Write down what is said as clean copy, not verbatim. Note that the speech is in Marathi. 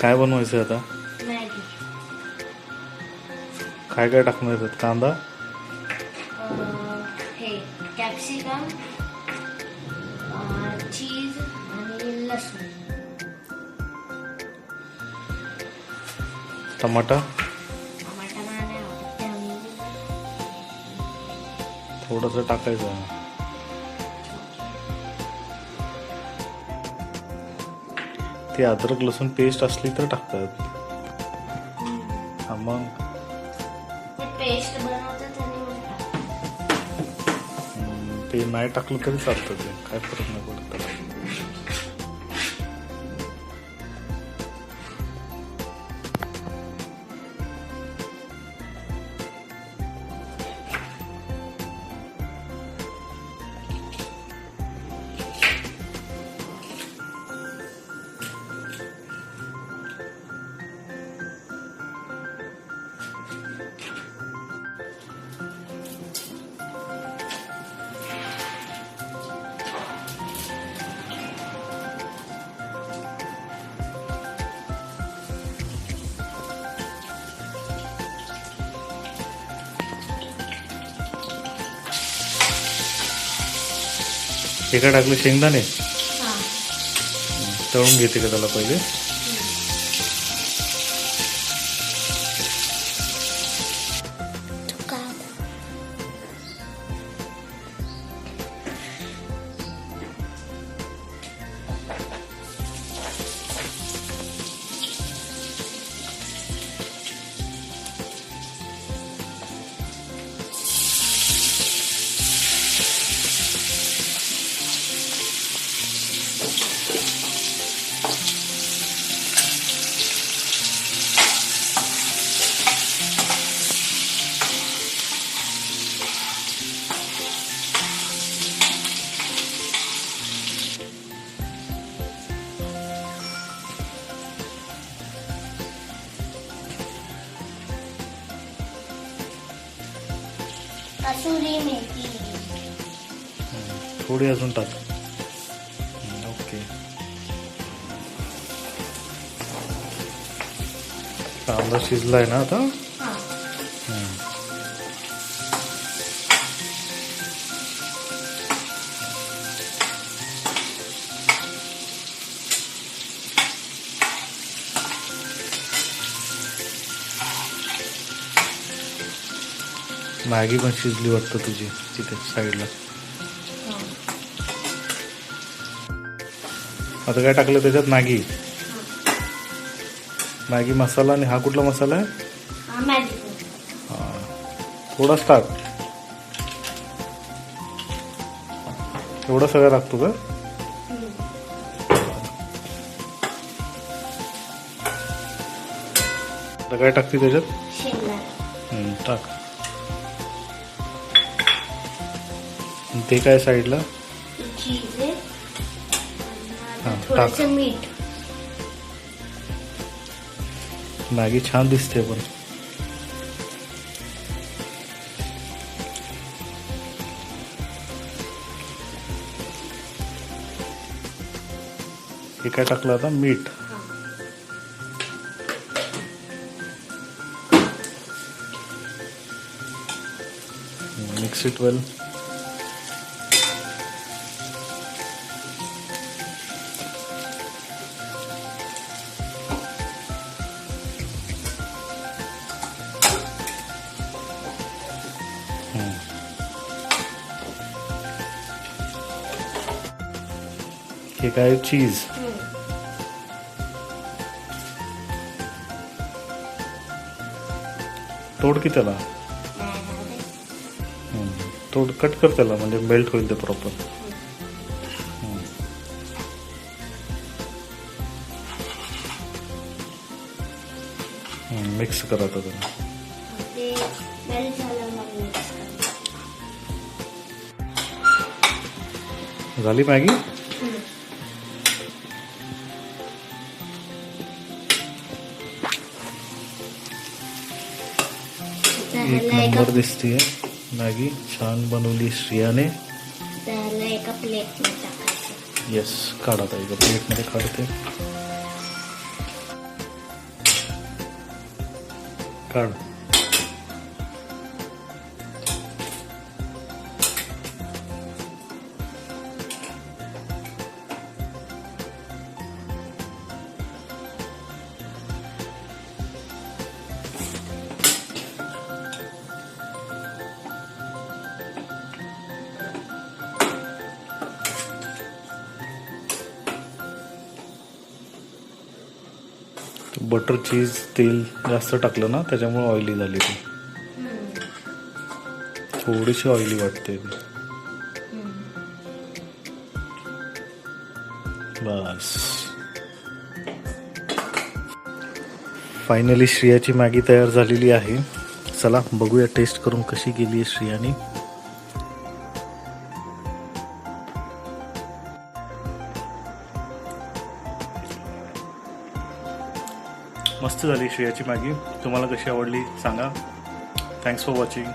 काय बनवायचं आता? मॅगी. काय काय टाकणार आहेत? कांदा, हे कॅप्सिकम, चीज आणि लसूण. टमाटा, टमाटा नाही आवडत त्यामुळे थोडंसं टाकायचं. ती अद्रक लसूण पेस्ट असली तर टाकतात. हा मग ते पेस्ट बनवतात आणि मग टाकतात. ते नाही टाकलं तरी चालतं, ते काय फरक नाही पडत त्याला. हे काय टाकले? शेंगदाणे हां. तळून घेते का त्याला पहिले? कसुरी मेथी. थोडी अजून टाक. ओके. कांदा शिजलाय ना आता? हां. मॅगी पण शिजली वाटतं तुझी तिथे साईडला. आता काय टाकलं त्याच्यात? मॅगी, मॅगी मसाला. आणि हा कुठला मसाला आहे? मॅगी. हा, थोडाच टाक. एवढा सगळं टाकतो का? आता काय टाकते त्याच्यात? शेंगदाणे. टाक. ते काय साईडला? चीज आहे. हां, थोडंसं मीठ. मॅगी छान दिसते पण. हे काय टाकलं आता? मीठ. मिक्स इट वेल. हे काय? चीज. तोड की त्याला. तोड, कट कर त्याला, म्हणजे मेल्ट होईल ते प्रॉपर. मिक्स करा आता त्याला. ते मेल्ट झालं मग मिक्स करा. झाली मॅगी? एक नंबर दिसतीये मॅगी. छान बनवली श्रियाने. त्याला एका प्लेटमध्ये टाकायचं. येस, काढा आता एका प्लेटमध्ये काढते. काढ. बटर चीज तेल जास्त टाकलं ना त्याच्यामुळे ऑइली झाली ती. थोडीशी ऑइली वाटते ती. बस. फायनली श्रियाची मॅगी तयार झालेली आहे. चला बघूया टेस्ट करून कशी केली आहे श्रियाने. मस्त झाली श्रेयाची मॅगी. तुम्हाला कशी आवडली सांगा. Thanks for watching.